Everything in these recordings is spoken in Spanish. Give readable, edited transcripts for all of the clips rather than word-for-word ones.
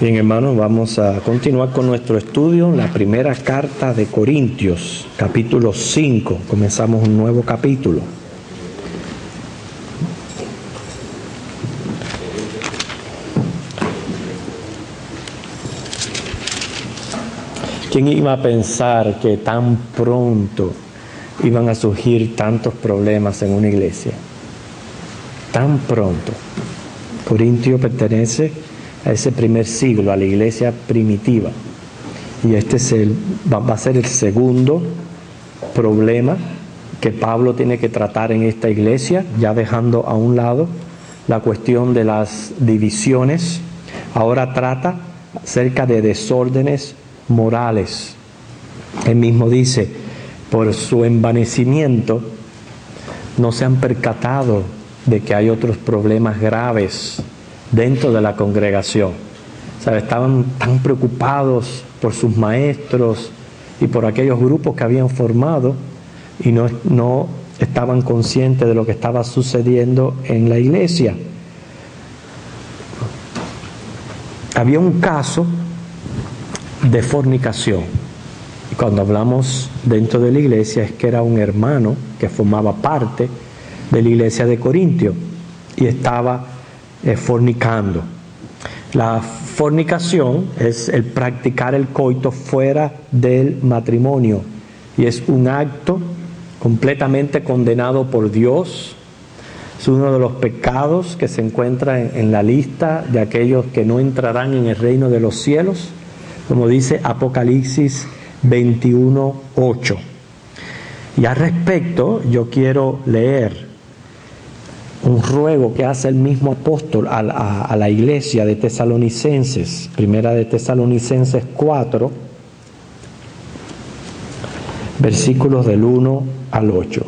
Bien, hermanos, vamos a continuar con nuestro estudio en la primera carta de Corintios, capítulo 5. Comenzamos un nuevo capítulo. ¿Quién iba a pensar que tan pronto iban a surgir tantos problemas en una iglesia? Tan pronto. Corintio pertenece a ese primer siglo, a la iglesia primitiva. Y este va a ser el segundo problema que Pablo tiene que tratar en esta iglesia, ya dejando a un lado la cuestión de las divisiones. Ahora trata acerca de desórdenes morales. Él mismo dice, por su envanecimiento no se han percatado de que hay otros problemas graves dentro de la congregación. Estaban tan preocupados por sus maestros y por aquellos grupos que habían formado y no estaban conscientes de lo que estaba sucediendo en la iglesia. Había un caso de fornicación. Y cuando hablamos dentro de la iglesia es que era un hermano que formaba parte de la iglesia de Corintio y estaba fornicando. La fornicación es el practicar el coito fuera del matrimonio y es un acto completamente condenado por Dios. Es uno de los pecados que se encuentra en la lista de aquellos que no entrarán en el reino de los cielos, como dice Apocalipsis 21:8. Y al respecto yo quiero leer un ruego que hace el mismo apóstol a la iglesia de Tesalonicenses, primera de Tesalonicenses 4, versículos del 1 al 8.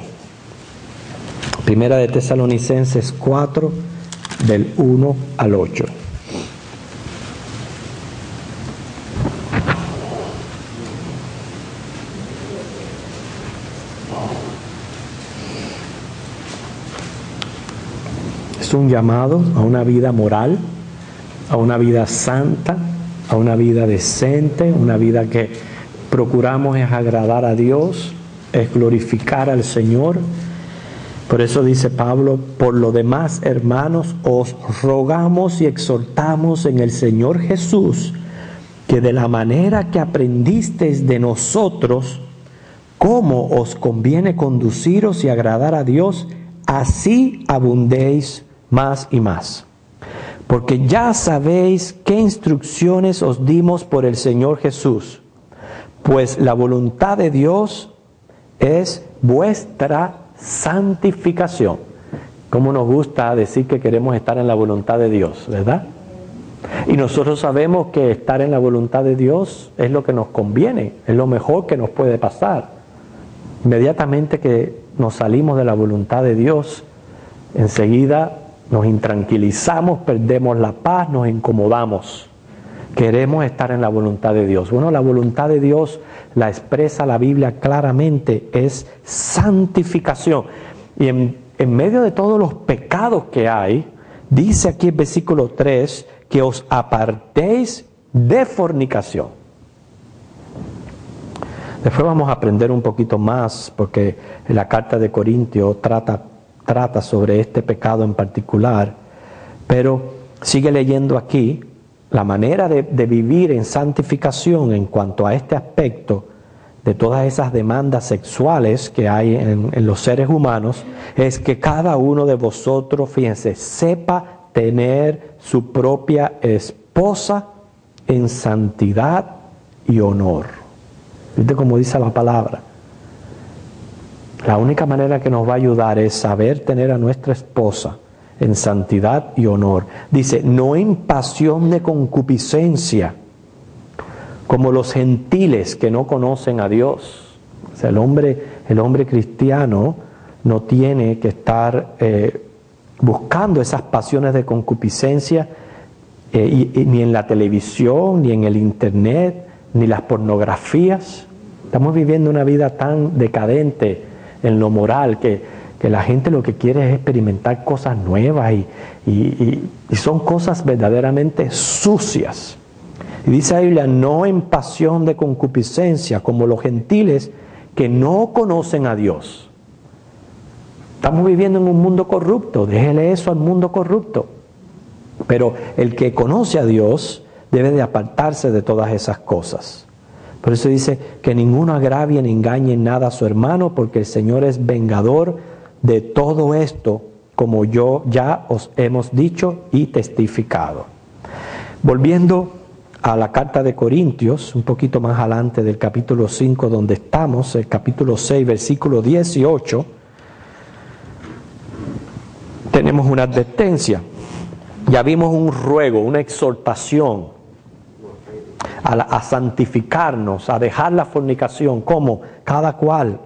Primera de Tesalonicenses 4, del 1 al 8. Es un llamado a una vida moral, a una vida santa, a una vida decente, una vida que procuramos es agradar a Dios, es glorificar al Señor. Por eso dice Pablo, por lo demás, hermanos, os rogamos y exhortamos en el Señor Jesús, que de la manera que aprendisteis de nosotros, cómo os conviene conduciros y agradar a Dios, así abundéis más y más. Porque ya sabéis qué instrucciones os dimos por el Señor Jesús, pues la voluntad de Dios es vuestra santificación. Como nos gusta decir que queremos estar en la voluntad de Dios, ¿verdad? Y nosotros sabemos que estar en la voluntad de Dios es lo que nos conviene, es lo mejor que nos puede pasar. Inmediatamente que nos salimos de la voluntad de Dios, enseguida nos intranquilizamos, perdemos la paz, nos incomodamos. Queremos estar en la voluntad de Dios. Bueno, la voluntad de Dios la expresa la Biblia claramente, es santificación. Y en medio de todos los pecados que hay, dice aquí el versículo 3, que os apartéis de fornicación. Después vamos a aprender un poquito más, porque la carta de Corintios trata sobre este pecado en particular, pero sigue leyendo aquí la manera de vivir en santificación en cuanto a este aspecto de todas esas demandas sexuales que hay en los seres humanos, es que cada uno de vosotros, fíjense, sepa tener su propia esposa en santidad y honor. ¿Viste cómo dice la palabra? La única manera que nos va a ayudar es saber tener a nuestra esposa en santidad y honor. Dice, no en pasión de concupiscencia, como los gentiles que no conocen a Dios. O sea, el hombre cristiano no tiene que estar buscando esas pasiones de concupiscencia ni en la televisión, ni en el internet, ni las pornografías. Estamos viviendo una vida tan decadente en lo moral que la gente lo que quiere es experimentar cosas nuevas y son cosas verdaderamente sucias. Y dice la Biblia, no en pasión de concupiscencia, como los gentiles que no conocen a Dios. Estamos viviendo en un mundo corrupto, déjele eso al mundo corrupto. Pero el que conoce a Dios debe de apartarse de todas esas cosas. Por eso dice que ninguno agravie ni engañe en nada a su hermano, porque el Señor es vengador de todo esto, como yo ya os hemos dicho y testificado. Volviendo a la carta de Corintios, un poquito más adelante del capítulo 5 donde estamos, el capítulo 6, versículo 18, tenemos una advertencia. Ya vimos un ruego, una exhortación a santificarnos, a dejar la fornicación, como cada cual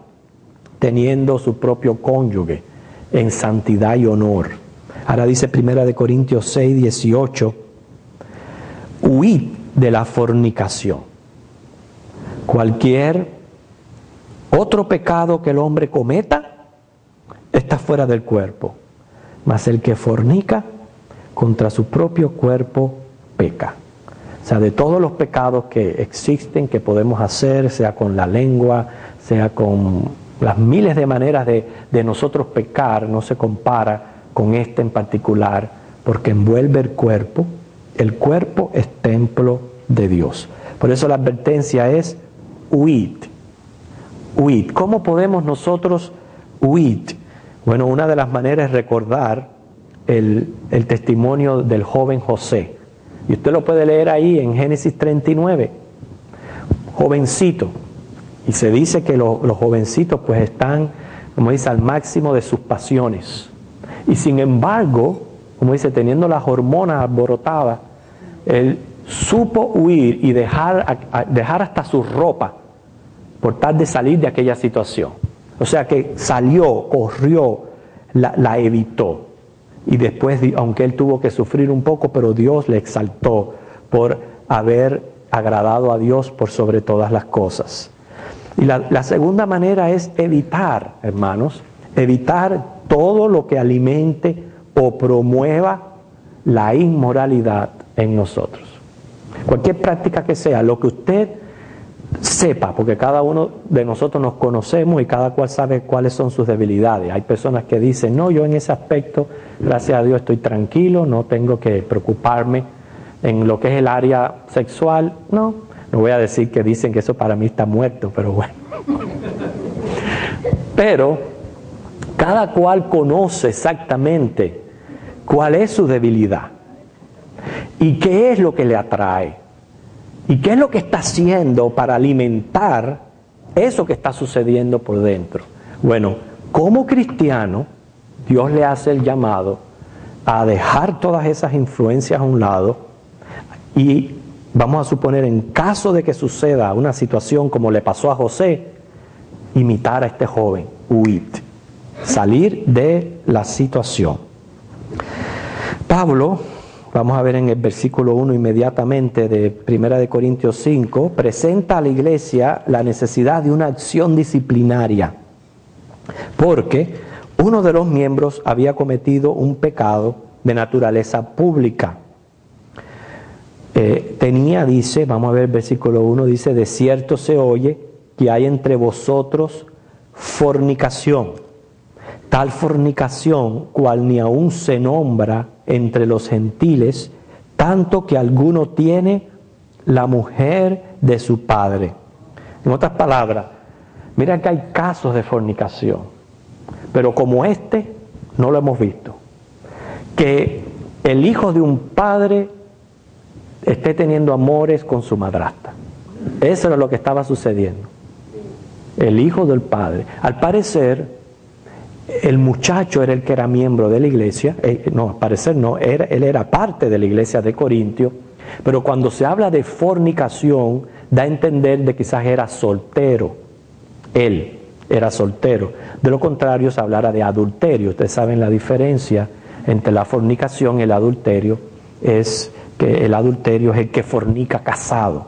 teniendo su propio cónyuge en santidad y honor. Ahora dice 1 Corintios 6, 18, huid de la fornicación. Cualquier otro pecado que el hombre cometa está fuera del cuerpo, mas el que fornica contra su propio cuerpo peca. O sea, de todos los pecados que existen, que podemos hacer, sea con la lengua, sea con las miles de maneras de nosotros pecar, no se compara con este en particular, porque envuelve el cuerpo. El cuerpo es templo de Dios. Por eso la advertencia es huid. Huid. ¿Cómo podemos nosotros huir? Bueno, una de las maneras es recordar el testimonio del joven José. Y usted lo puede leer ahí en Génesis 39. Jovencito. Y se dice que los jovencitos pues están, como dice, al máximo de sus pasiones. Y sin embargo, como dice, teniendo las hormonas alborotadas, él supo huir y dejar hasta su ropa por tal de salir de aquella situación. O sea que salió, corrió, la evitó. Y después, aunque él tuvo que sufrir un poco, pero Dios le exaltó por haber agradado a Dios por sobre todas las cosas. Y la segunda manera es evitar, hermanos, evitar todo lo que alimente o promueva la inmoralidad en nosotros. Cualquier práctica que sea, lo que usted sepa, porque cada uno de nosotros nos conocemos y cada cual sabe cuáles son sus debilidades. Hay personas que dicen, no, yo en ese aspecto, gracias a Dios, estoy tranquilo, no tengo que preocuparme en lo que es el área sexual. No voy a decir que dicen que eso para mí está muerto, pero bueno. Pero cada cual conoce exactamente cuál es su debilidad y qué es lo que le atrae. ¿Y qué es lo que está haciendo para alimentar eso que está sucediendo por dentro? Bueno, como cristiano, Dios le hace el llamado a dejar todas esas influencias a un lado y, vamos a suponer, en caso de que suceda una situación como le pasó a José, imitar a este joven, huir, salir de la situación. Pablo, vamos a ver en el versículo 1 inmediatamente de 1 Corintios 5, presenta a la iglesia la necesidad de una acción disciplinaria, porque uno de los miembros había cometido un pecado de naturaleza pública. Dice, vamos a ver el versículo 1, dice, de cierto se oye que hay entre vosotros fornicación, tal fornicación cual ni aún se nombra entre los gentiles, tanto que alguno tiene la mujer de su padre. En otras palabras, mira que hay casos de fornicación, pero como este no lo hemos visto. Que el hijo de un padre esté teniendo amores con su madrastra. Eso era lo que estaba sucediendo. El hijo del padre. Al parecer, el muchacho era el que era miembro de la iglesia. No, al parecer no, él era parte de la iglesia de Corintio. Pero cuando se habla de fornicación, da a entender de quizás era soltero. Él era soltero. De lo contrario, se hablara de adulterio. Ustedes saben la diferencia entre la fornicación y el adulterio. Es que el adulterio es el que fornica casado.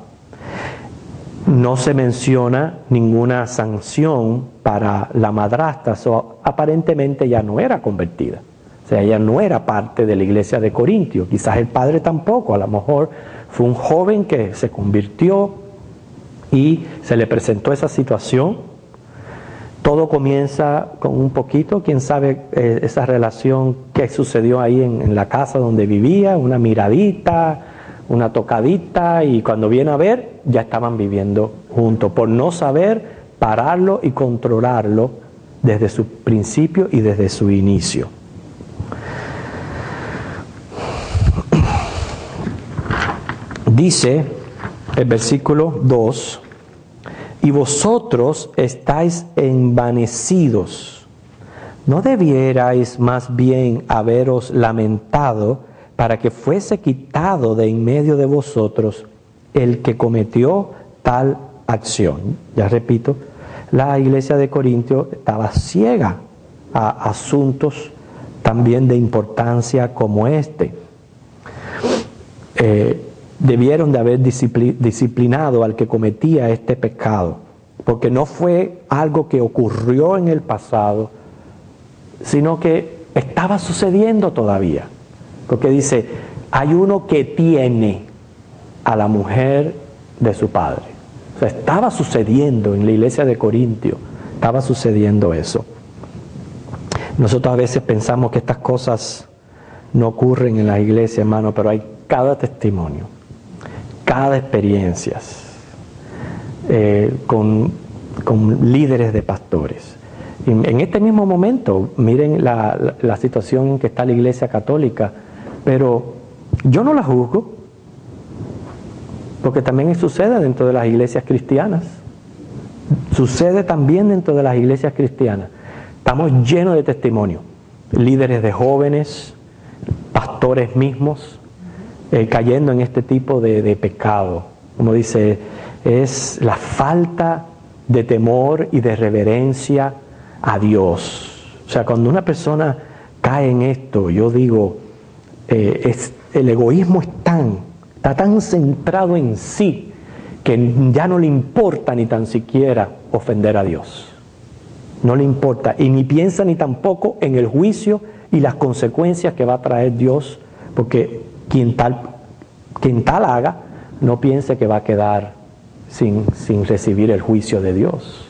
No se menciona ninguna sanción para la madrastra, aparentemente ya no era convertida. O sea, ella no era parte de la iglesia de Corintio, quizás el padre tampoco, a lo mejor fue un joven que se convirtió y se le presentó esa situación. Todo comienza con un poquito, quién sabe esa relación, qué sucedió ahí en la casa donde vivía, una miradita, una tocadita, y cuando viene a ver, ya estaban viviendo juntos, por no saber pararlo y controlarlo desde su principio y desde su inicio. Dice el versículo 2, y vosotros estáis envanecidos. ¿No debierais más bien haberos lamentado para que fuese quitado de en medio de vosotros el que cometió tal acción? Ya repito, la iglesia de Corintio estaba ciega a asuntos también de importancia como este. Debieron de haber disciplinado al que cometía este pecado, porque no fue algo que ocurrió en el pasado, sino que estaba sucediendo todavía. Porque dice, hay uno que tiene a la mujer de su padre. O sea, estaba sucediendo en la iglesia de Corintio, estaba sucediendo eso. Nosotros a veces pensamos que estas cosas no ocurren en la iglesia, hermano, pero hay cada testimonio, cada experiencia con líderes de pastores. En este mismo momento, miren la situación en que está la iglesia católica, pero yo no la juzgo, porque también sucede dentro de las iglesias cristianas. Sucede también dentro de las iglesias cristianas. Estamos llenos de testimonios, líderes de jóvenes, pastores mismos, cayendo en este tipo de pecado. Como dice, es la falta de temor y de reverencia a Dios. O sea, cuando una persona cae en esto, yo digo, el egoísmo está tan centrado en sí que ya no le importa ni tan siquiera ofender a Dios. No le importa, y ni piensa ni tampoco en el juicio y las consecuencias que va a traer Dios, porque quien tal haga, no piense que va a quedar sin recibir el juicio de Dios.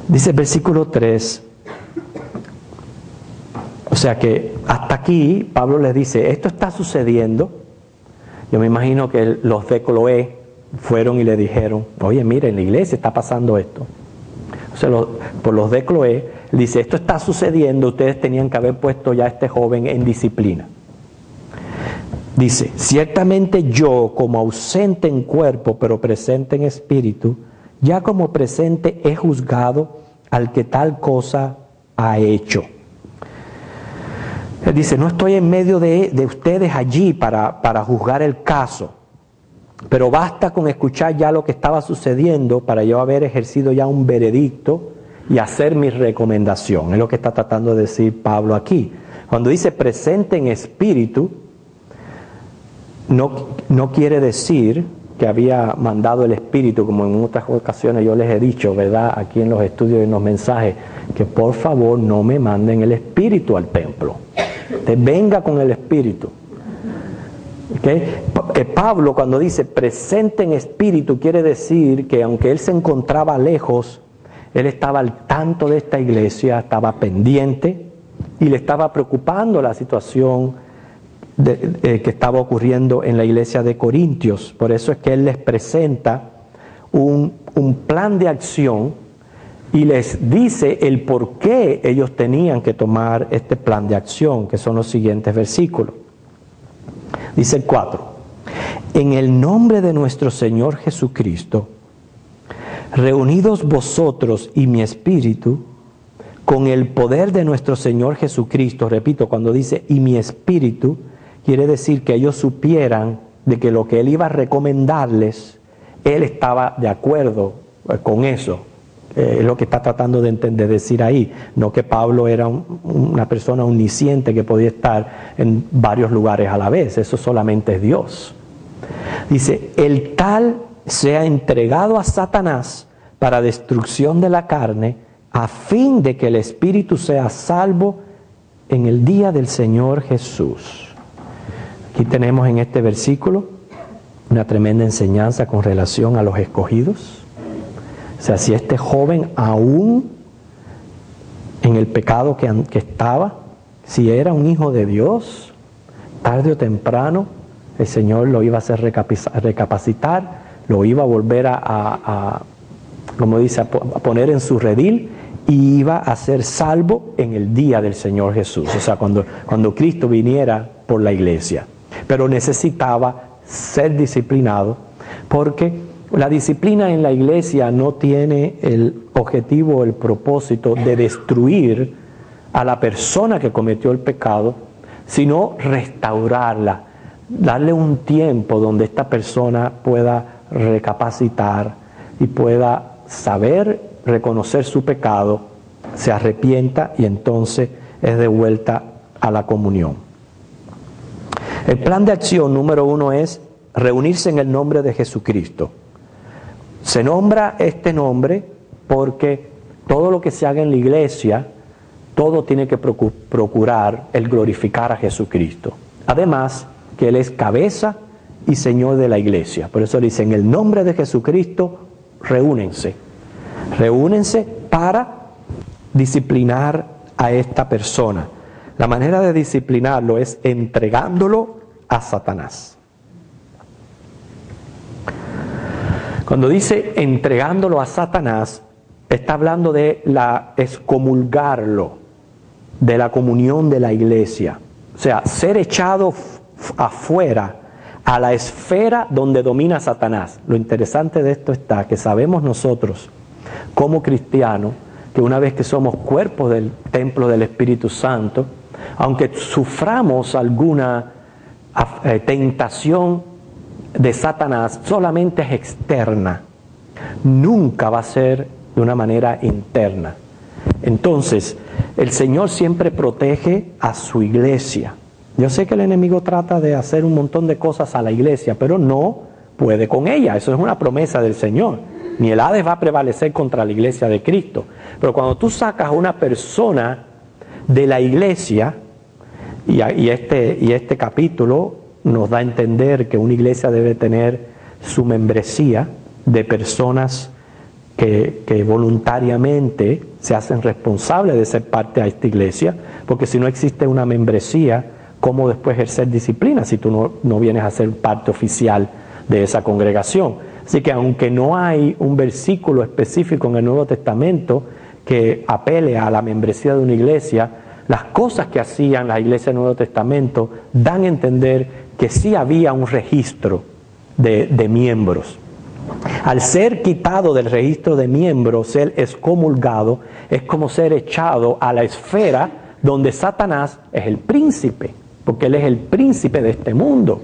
Dice el versículo 3, o sea que hasta aquí Pablo les dice, esto está sucediendo. Yo me imagino que los de Cloé fueron y le dijeron, oye, mire, en la iglesia está pasando esto. O sea, por los de Cloé, dice, esto está sucediendo, ustedes tenían que haber puesto ya a este joven en disciplina. Dice, ciertamente yo, como ausente en cuerpo, pero presente en espíritu, ya como presente he juzgado al que tal cosa ha hecho. Él dice, no estoy en medio de ustedes allí para juzgar el caso, pero basta con escuchar ya lo que estaba sucediendo para yo haber ejercido ya un veredicto y hacer mi recomendación. Es lo que está tratando de decir Pablo aquí. Cuando dice presente en espíritu, no quiere decir que había mandado el Espíritu, como en otras ocasiones yo les he dicho, ¿verdad? Aquí en los estudios y en los mensajes, que por favor no me manden el Espíritu al templo. Te venga con el Espíritu. ¿Okay? Pablo, cuando dice presente en espíritu, quiere decir que aunque él se encontraba lejos, él estaba al tanto de esta iglesia, estaba pendiente y le estaba preocupando la situación que estaba ocurriendo en la iglesia de Corintios. Por eso es que él les presenta un plan de acción y les dice el por qué ellos tenían que tomar este plan de acción, que son los siguientes versículos. Dice el 4, en el nombre de nuestro Señor Jesucristo, reunidos vosotros y mi espíritu, con el poder de nuestro Señor Jesucristo, repito, cuando dice y mi espíritu, quiere decir que ellos supieran de que lo que él iba a recomendarles, él estaba de acuerdo con eso. Es lo que está tratando de decir ahí. No que Pablo era una persona omnisciente que podía estar en varios lugares a la vez. Eso solamente es Dios. Dice, el tal sea entregado a Satanás para destrucción de la carne, a fin de que el espíritu sea salvo en el día del Señor Jesús. Aquí tenemos en este versículo una tremenda enseñanza con relación a los escogidos. O sea, si este joven aún en el pecado que estaba, si era un hijo de Dios, tarde o temprano el Señor lo iba a hacer recapacitar, lo iba a volver como dice, a poner en su redil y iba a ser salvo en el día del Señor Jesús. O sea, cuando Cristo viniera por la iglesia. Pero necesitaba ser disciplinado, porque la disciplina en la iglesia no tiene el objetivo, el propósito de destruir a la persona que cometió el pecado, sino restaurarla, darle un tiempo donde esta persona pueda recapacitar y pueda saber reconocer su pecado, se arrepienta y entonces es de vuelta a la comunión. El plan de acción número 1 es reunirse en el nombre de Jesucristo. Se nombra este nombre porque todo lo que se haga en la iglesia, todo tiene que procurar el glorificar a Jesucristo. Además, que Él es cabeza y Señor de la iglesia. Por eso dice, en el nombre de Jesucristo, reúnense. Reúnense para disciplinar a esta persona. La manera de disciplinarlo es entregándolo a Satanás. Cuando dice entregándolo a Satanás, está hablando de excomulgarlo de la comunión de la iglesia. O sea, ser echado afuera a la esfera donde domina Satanás. Lo interesante de esto está que sabemos nosotros, como cristianos, que una vez que somos cuerpos del templo del Espíritu Santo, aunque suframos alguna tentación de Satanás, solamente es externa, nunca va a ser de una manera interna. Entonces, el Señor siempre protege a su iglesia. Yo sé que el enemigo trata de hacer un montón de cosas a la iglesia, pero no puede con ella. Eso es una promesa del Señor. Ni el Hades va a prevalecer contra la iglesia de Cristo. Pero cuando tú sacas a una persona de la iglesia, y este capítulo nos da a entender que una iglesia debe tener su membresía de personas que voluntariamente se hacen responsables de ser parte de esta iglesia, porque si no existe una membresía, ¿cómo después ejercer disciplina si tú no vienes a ser parte oficial de esa congregación? Así que aunque no hay un versículo específico en el Nuevo Testamento que apele a la membresía de una iglesia, las cosas que hacían las iglesias del Nuevo Testamento dan a entender que sí había un registro de miembros. Al ser quitado del registro de miembros, ser excomulgado, es como ser echado a la esfera donde Satanás es el príncipe, porque él es el príncipe de este mundo.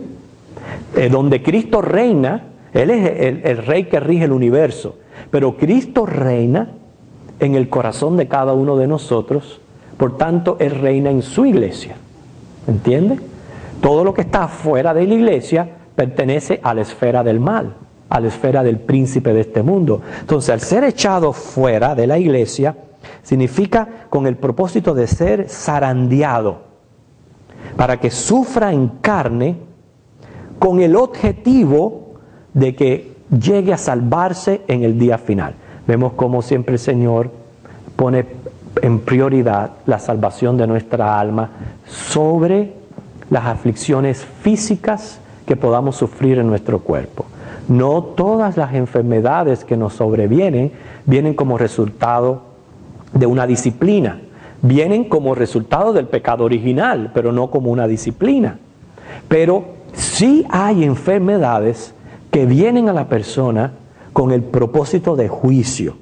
Donde Cristo reina, Él es el rey que rige el universo, pero Cristo reina en el corazón de cada uno de nosotros, por tanto, Él reina en su iglesia. ¿Entiende? Todo lo que está fuera de la iglesia pertenece a la esfera del mal, a la esfera del príncipe de este mundo. Entonces, al ser echado fuera de la iglesia, significa con el propósito de ser zarandeado, para que sufra en carne, con el objetivo de que llegue a salvarse en el día final. Vemos cómo siempre el Señor pone en prioridad la salvación de nuestra alma sobre las aflicciones físicas que podamos sufrir en nuestro cuerpo. No todas las enfermedades que nos sobrevienen vienen como resultado de una disciplina. Vienen como resultado del pecado original, pero no como una disciplina. Pero sí hay enfermedades que vienen a la persona con el propósito de juicio.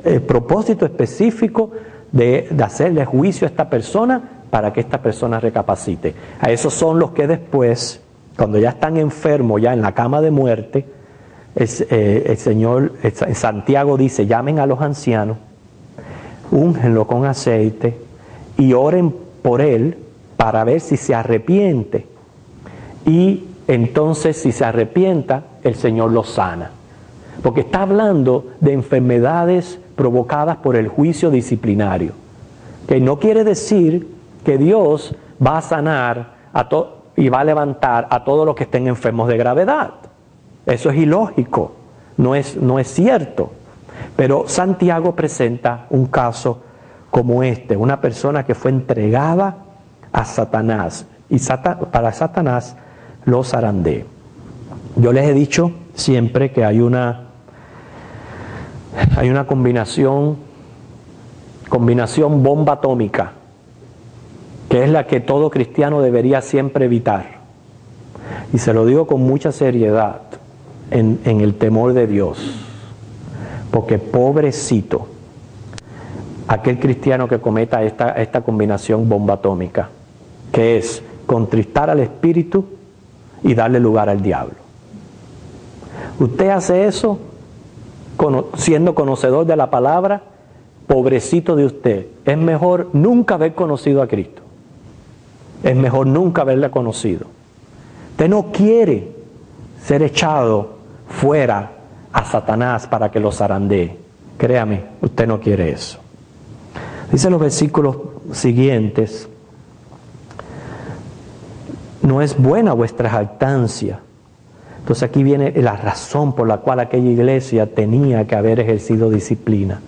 El propósito específico de hacerle juicio a esta persona para que esta persona recapacite. A esos son los que después, cuando ya están enfermos, ya en la cama de muerte, el Señor, Santiago dice, llamen a los ancianos, úngenlo con aceite y oren por él para ver si se arrepiente. Y entonces si se arrepienta, el Señor lo sana. Porque está hablando de enfermedades provocadas por el juicio disciplinario. Que no quiere decir que Dios va a sanar y va a levantar a todos los que estén enfermos de gravedad. Eso es ilógico, no es cierto. Pero Santiago presenta un caso como este, una persona que fue entregada a Satanás, y para Satanás lo zarandee. Yo les he dicho siempre que hay una combinación bomba atómica, que es la que todo cristiano debería siempre evitar. Y se lo digo con mucha seriedad, en el temor de Dios, porque pobrecito aquel cristiano que cometa esta combinación bomba atómica, que es contristar al Espíritu y darle lugar al diablo. Usted hace eso siendo conocedor de la palabra, pobrecito de usted. Es mejor nunca haber conocido a Cristo. Es mejor nunca haberle conocido. Usted no quiere ser echado fuera a Satanás para que lo zarandee. Créame, usted no quiere eso. Dice los versículos siguientes: no es buena vuestra jactancia. Entonces aquí viene la razón por la cual aquella iglesia tenía que haber ejercido disciplina.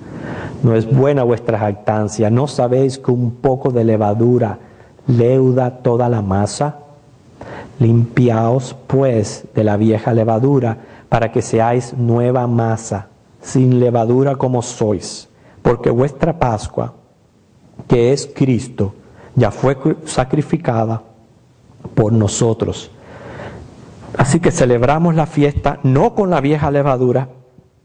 No es buena vuestra jactancia. ¿No sabéis que un poco de levadura leuda toda la masa? Limpiaos pues de la vieja levadura, para que seáis nueva masa, sin levadura como sois. Porque vuestra Pascua, que es Cristo, ya fue sacrificada por nosotros. Así que celebramos la fiesta no con la vieja levadura,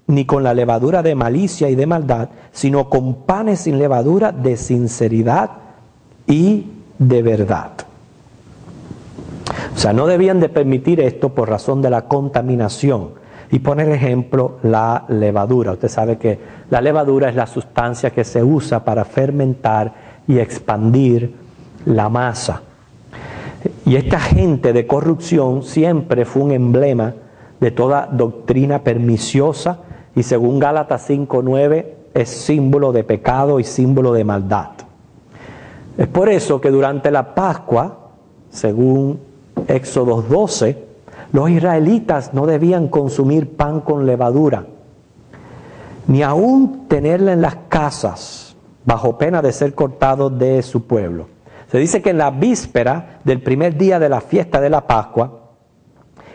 ni con la levadura de malicia y de maldad, sino con panes sin levadura de sinceridad y de verdad. O sea, no debían de permitir esto por razón de la contaminación. Y pone el ejemplo la levadura. Usted sabe que la levadura es la sustancia que se usa para fermentar y expandir la masa. Y esta gente de corrupción siempre fue un emblema de toda doctrina perniciosa, y según Gálatas 5:9 es símbolo de pecado y símbolo de maldad. Es por eso que durante la Pascua, según Éxodo 12, los israelitas no debían consumir pan con levadura, ni aún tenerla en las casas, bajo pena de ser cortados de su pueblo. Se dice que en la víspera del primer día de la fiesta de la Pascua,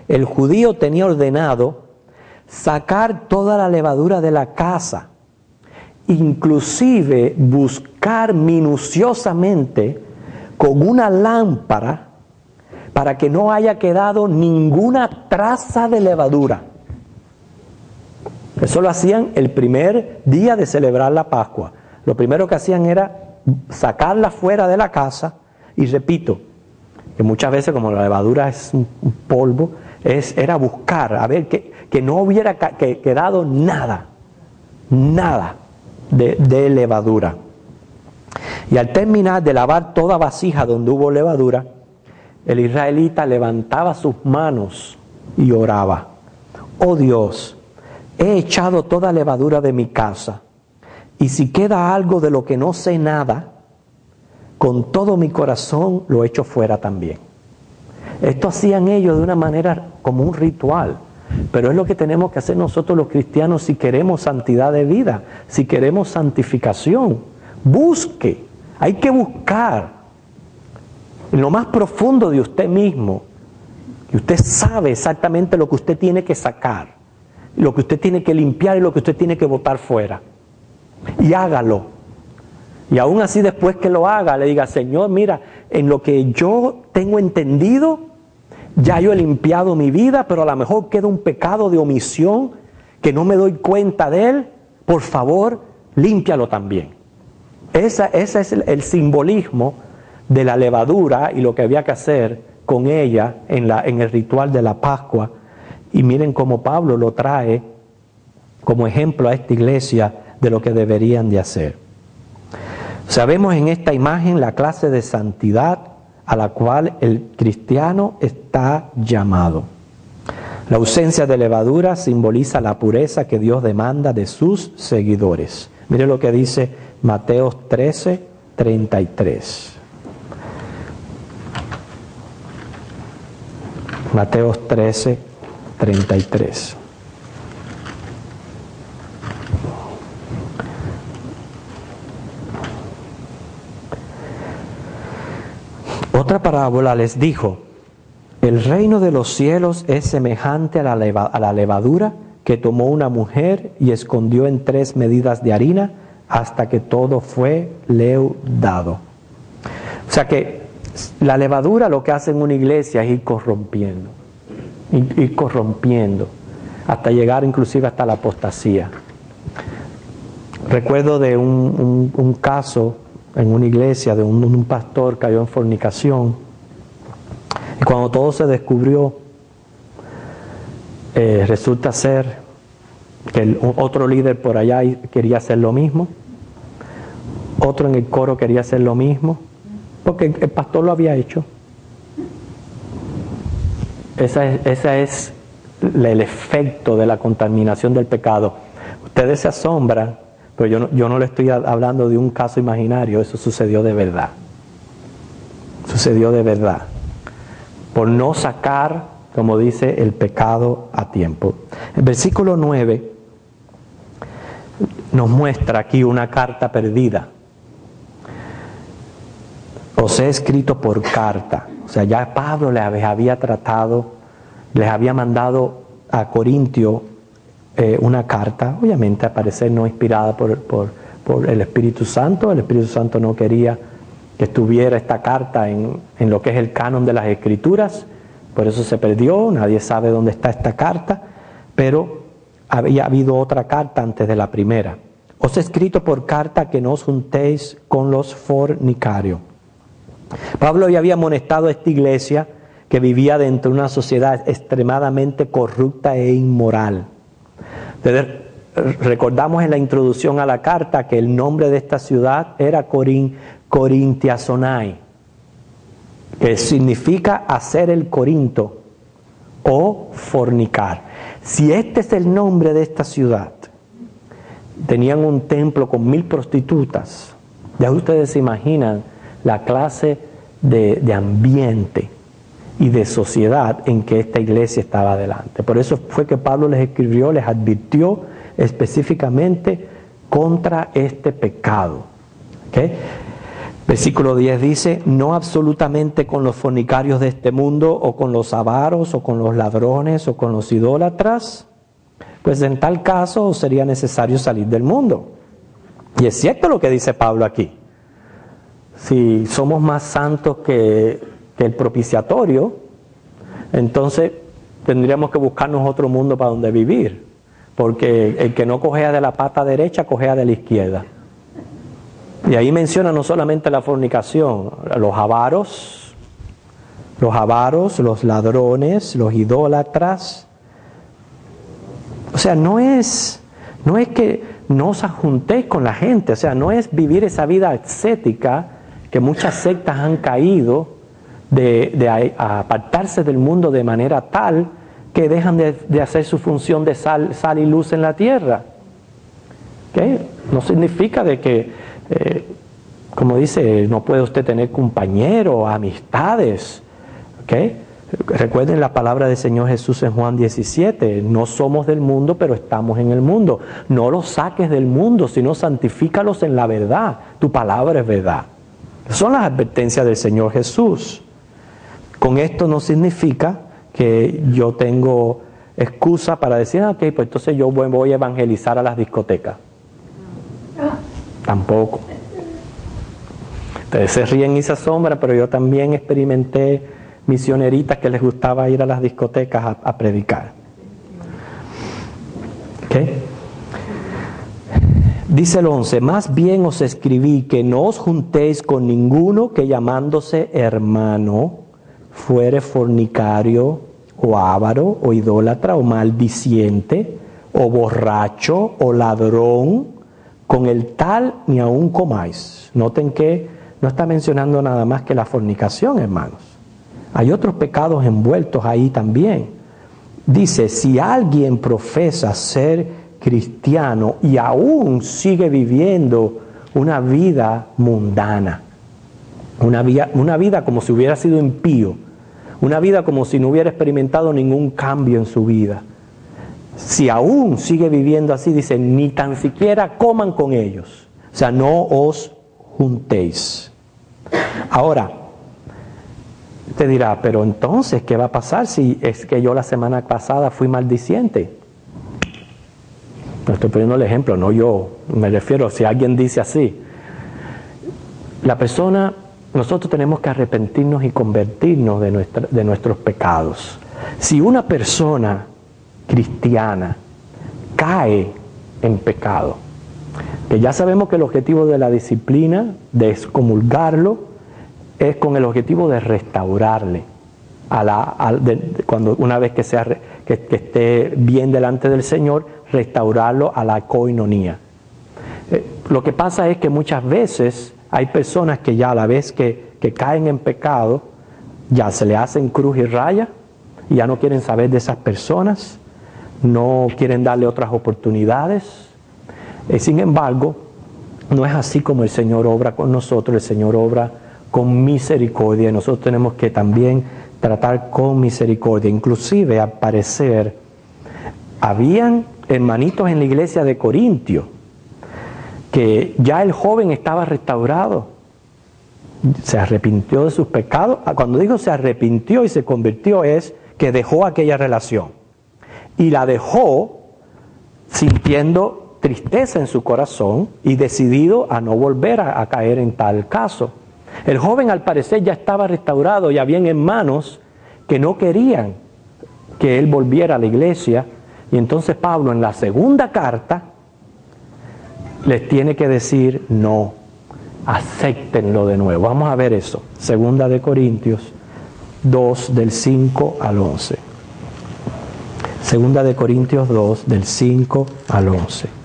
el judío tenía ordenado sacar toda la levadura de la casa, inclusive buscar minuciosamente con una lámpara para que no haya quedado ninguna traza de levadura. Eso lo hacían el primer día de celebrar la Pascua. Lo primero que hacían era sacarla fuera de la casa, y repito, que muchas veces como la levadura es un polvo, era buscar, a ver, que no hubiera quedado nada de levadura. Y al terminar de lavar toda vasija donde hubo levadura, el israelita levantaba sus manos y oraba: oh Dios, he echado toda levadura de mi casa, y si queda algo de lo que no sé nada, con todo mi corazón lo echo fuera también. Esto hacían ellos de una manera como un ritual, pero es lo que tenemos que hacer nosotros los cristianos si queremos santidad de vida, si queremos santificación. Busque, hay que buscar en lo más profundo de usted mismo, y usted sabe exactamente lo que usted tiene que sacar, lo que usted tiene que limpiar y lo que usted tiene que botar fuera. Y hágalo. Y aún así, después que lo haga, le diga: Señor, mira, en lo que yo tengo entendido, ya yo he limpiado mi vida, pero a lo mejor queda un pecado de omisión que no me doy cuenta de él. Por favor, límpialo también. Ese es el simbolismo de la levadura y lo que había que hacer con ella en el ritual de la Pascua. Y miren cómo Pablo lo trae como ejemplo a esta iglesia de lo que deberían de hacer. Sabemos en esta imagen la clase de santidad a la cual el cristiano está llamado. La ausencia de levadura simboliza la pureza que Dios demanda de sus seguidores. Mire lo que dice Mateo 13:33. Mateo 13, 33. Otra parábola les dijo: el reino de los cielos es semejante a la levadura que tomó una mujer y escondió en 3 medidas de harina hasta que todo fue leudado. O sea que la levadura lo que hace en una iglesia es ir corrompiendo, hasta llegar inclusive hasta la apostasía. Recuerdo de un caso en una iglesia de un pastor que cayó en fornicación, y cuando todo se descubrió, resulta ser que otro líder por allá quería hacer lo mismo, otro en el coro quería hacer lo mismo, porque el pastor lo había hecho. Ese es el efecto de la contaminación del pecado. Ustedes se asombran, pero yo no le estoy hablando de un caso imaginario, eso sucedió de verdad. Sucedió de verdad. Por no sacar, como dice, el pecado a tiempo. El versículo 9 nos muestra aquí una carta perdida. Os he escrito por carta. O sea, ya Pablo les había mandado a Corintio una carta, obviamente al parecer no inspirada por el Espíritu Santo. El Espíritu Santo no quería que estuviera esta carta en lo que es el canon de las Escrituras, por eso se perdió, nadie sabe dónde está esta carta, pero había habido otra carta antes de la primera. Os he escrito por carta que no os juntéis con los fornicarios. Pablo ya había amonestado a esta iglesia que vivía dentro de una sociedad extremadamente corrupta e inmoral. Recordamos en la introducción a la carta que el nombre de esta ciudad era Corintiazonai, que significa hacer el Corinto o fornicar. Si este es el nombre de esta ciudad, tenían un templo con 1000 prostitutas. Ya ustedes se imaginan la clase de ambiente y de sociedad en que esta iglesia estaba adelante. Por eso fue que Pablo les escribió, les advirtió específicamente contra este pecado. ¿Okay? Versículo 10 dice: no absolutamente con los fornicarios de este mundo, o con los avaros, o con los ladrones, o con los idólatras, pues en tal caso sería necesario salir del mundo. Y es cierto lo que dice Pablo aquí. Si somos más santos que el propiciatorio, entonces tendríamos que buscarnos otro mundo para donde vivir, porque el que no cojea de la pata derecha, cojea de la izquierda. Y ahí menciona no solamente la fornicación, los avaros, los ladrones, los idólatras. O sea, no es que no os juntéis con la gente, o sea, no es vivir esa vida ascética que muchas sectas han caído de apartarse del mundo de manera tal que dejan de hacer su función de sal y luz en la tierra. ¿Okay? No significa de que, como dice, no puede usted tener compañeros, amistades. ¿Okay? Recuerden la palabra del Señor Jesús en Juan 17, no somos del mundo, pero estamos en el mundo. No los saques del mundo, sino santifícalos en la verdad. Tu palabra es verdad. Son las advertencias del Señor Jesús. Con esto no significa que yo tengo excusa para decir, ok, pues entonces yo voy a evangelizar a las discotecas. Tampoco. Ustedes se ríen y se asombran, pero yo también experimenté misioneritas que les gustaba ir a las discotecas a predicar. ¿Okay? Dice el 11, más bien os escribí que no os juntéis con ninguno que llamándose hermano fuere fornicario o avaro o idólatra o maldiciente o borracho o ladrón, con el tal ni aun comáis. Noten que no está mencionando nada más que la fornicación, hermanos. Hay otros pecados envueltos ahí también. Dice, si alguien profesa ser cristiano y aún sigue viviendo una vida mundana, una vida como si hubiera sido impío, Una vida como si no hubiera experimentado ningún cambio en su vida. Si aún sigue viviendo así, dice, ni tan siquiera coman con ellos. O sea, no os juntéis. Ahora, te dirá, pero entonces, ¿qué va a pasar si es que yo la semana pasada fui maldiciente? No estoy poniendo el ejemplo, no yo, me refiero, si alguien dice así. La persona, nosotros tenemos que arrepentirnos y convertirnos de nuestros pecados. Si una persona cristiana cae en pecado, que ya sabemos que el objetivo de la disciplina, de excomulgarlo, es con el objetivo de restaurarle, cuando una vez que esté bien delante del Señor, restaurarlo a la coinonía. Lo que pasa es que muchas veces hay personas que ya a la vez que caen en pecado, ya se le hacen cruz y raya, y ya no quieren saber de esas personas, no quieren darle otras oportunidades. Sin embargo, no es así como el Señor obra con nosotros. El Señor obra con misericordia, y nosotros tenemos que también tratar con misericordia. Inclusive, al parecer, habían hermanitos en la iglesia de Corintio que ya el joven estaba restaurado, se arrepintió de sus pecados. Cuando digo se arrepintió y se convirtió, es que dejó aquella relación, y la dejó sintiendo tristeza en su corazón y decidido a no volver a caer en tal caso. El joven al parecer ya estaba restaurado y habían hermanos que no querían que él volviera a la iglesia, y entonces Pablo en la segunda carta les tiene que decir no, acéptenlo de nuevo. Vamos a ver eso, 2 Corintios 2 del 5 al 11. 2 Corintios 2 del 5 al 11.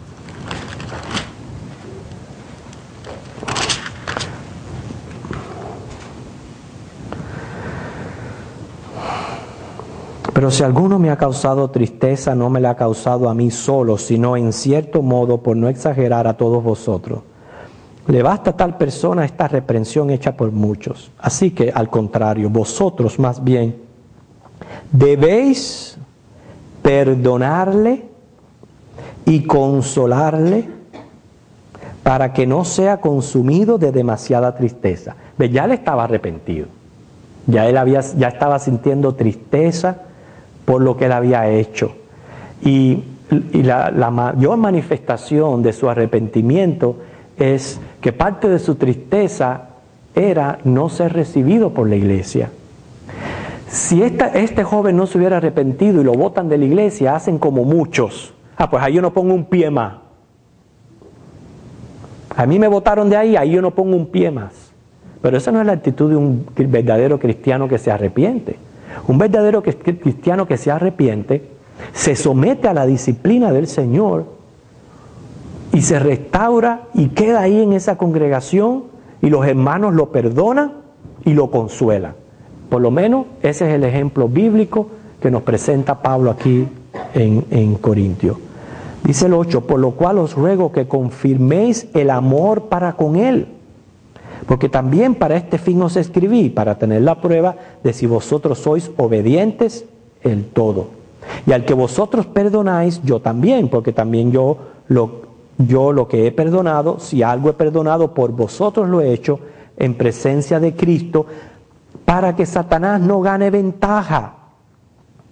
Pero si alguno me ha causado tristeza, no me la ha causado a mí solo, sino en cierto modo, por no exagerar, a todos vosotros. Le basta a tal persona esta reprensión hecha por muchos. Así que, al contrario, vosotros más bien debéis perdonarle y consolarle para que no sea consumido de demasiada tristeza. Ya él estaba arrepentido. Ya estaba sintiendo tristeza por lo que él había hecho. Y la mayor manifestación de su arrepentimiento es que parte de su tristeza era no ser recibido por la iglesia. Si este joven no se hubiera arrepentido y lo botan de la iglesia, hacen como muchos. Pues ahí yo no pongo un pie más. A mí me botaron de ahí yo no pongo un pie más. Pero esa no es la actitud de un verdadero cristiano que se arrepiente. Un verdadero cristiano que se arrepiente se somete a la disciplina del Señor y se restaura y queda ahí en esa congregación, y los hermanos lo perdonan y lo consuelan. Por lo menos ese es el ejemplo bíblico que nos presenta Pablo aquí en Corintio. Dice el 8, por lo cual os ruego que confirméis el amor para con él, porque también para este fin os escribí, para tener la prueba de si vosotros sois obedientes el todo. Y al que vosotros perdonáis, yo también, porque también yo lo que he perdonado, si algo he perdonado, por vosotros lo he hecho en presencia de Cristo, para que Satanás no gane ventaja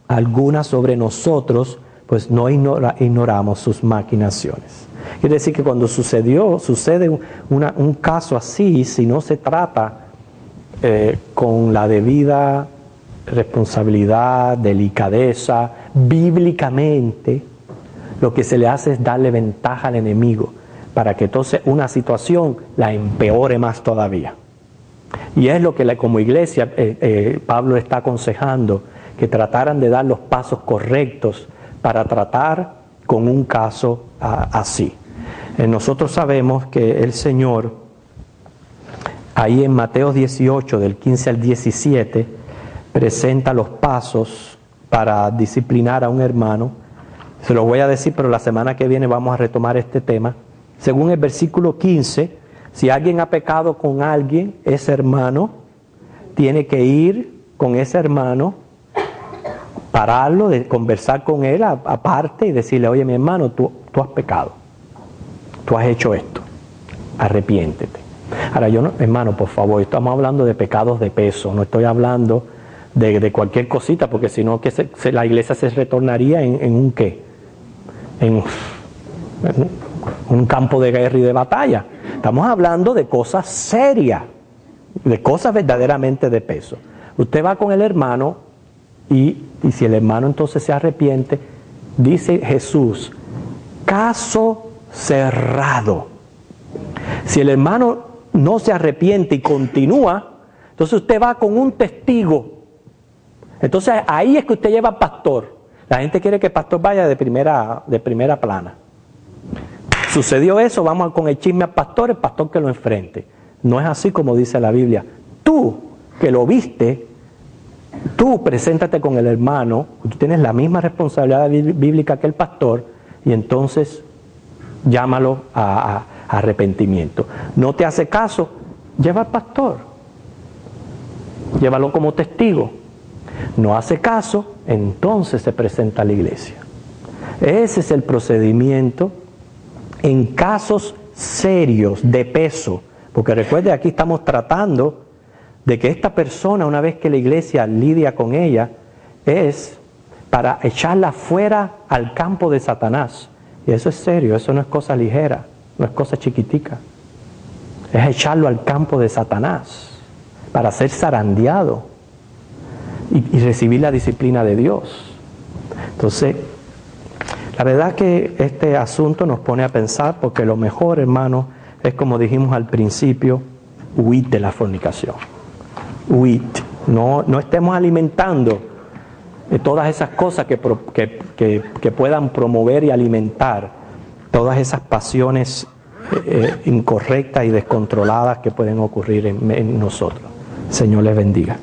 alguna sobre nosotros, pues no ignoramos sus maquinaciones. Quiere decir que cuando sucede un caso así, si no se trata con la debida responsabilidad, delicadeza, bíblicamente, lo que se le hace es darle ventaja al enemigo para que entonces una situación la empeore más todavía. Y es lo que como iglesia Pablo está aconsejando, que trataran de dar los pasos correctos para tratar con un caso así. Nosotros sabemos que el Señor, ahí en Mateo 18, del 15 al 17, presenta los pasos para disciplinar a un hermano. Se los voy a decir, pero la semana que viene vamos a retomar este tema. Según el versículo 15, si alguien ha pecado con alguien, ese hermano tiene que ir con ese hermano, pararlo, de conversar con él aparte y decirle, oye, mi hermano, tú has pecado, tú has hecho esto, arrepiéntete. Ahora, hermano, por favor, estamos hablando de pecados de peso, no estoy hablando de cualquier cosita, porque si no, la iglesia se retornaría en un qué, en un campo de guerra y de batalla. Estamos hablando de cosas serias, de cosas verdaderamente de peso. Usted va con el hermano y si el hermano entonces se arrepiente, dice Jesús, caso cerrado. Si el hermano no se arrepiente y continúa, entonces usted va con un testigo. Entonces ahí es que usted lleva al pastor. La gente quiere que el pastor vaya de primera plana. Sucedió eso, vamos con el chisme al pastor, el pastor que lo enfrente. No es así como dice la Biblia. Tú que lo viste, tú preséntate con el hermano, tú tienes la misma responsabilidad bíblica que el pastor, y entonces llámalo a arrepentimiento. No te hace caso, lleva al pastor, llévalo como testigo. No hace caso, entonces se presenta a la iglesia. Ese es el procedimiento en casos serios, de peso, porque recuerde, aquí estamos tratando de que esta persona, una vez que la iglesia lidia con ella, es para echarla fuera al campo de Satanás. Y eso es serio, eso no es cosa ligera, no es cosa chiquitica. Es echarlo al campo de Satanás, para ser zarandeado y recibir la disciplina de Dios. Entonces, la verdad que este asunto nos pone a pensar, porque lo mejor, hermano, es como dijimos al principio, huid de la fornicación. Huid. No estemos alimentando todas esas cosas que puedan promover y alimentar todas esas pasiones incorrectas y descontroladas que pueden ocurrir en nosotros. Señor les bendiga.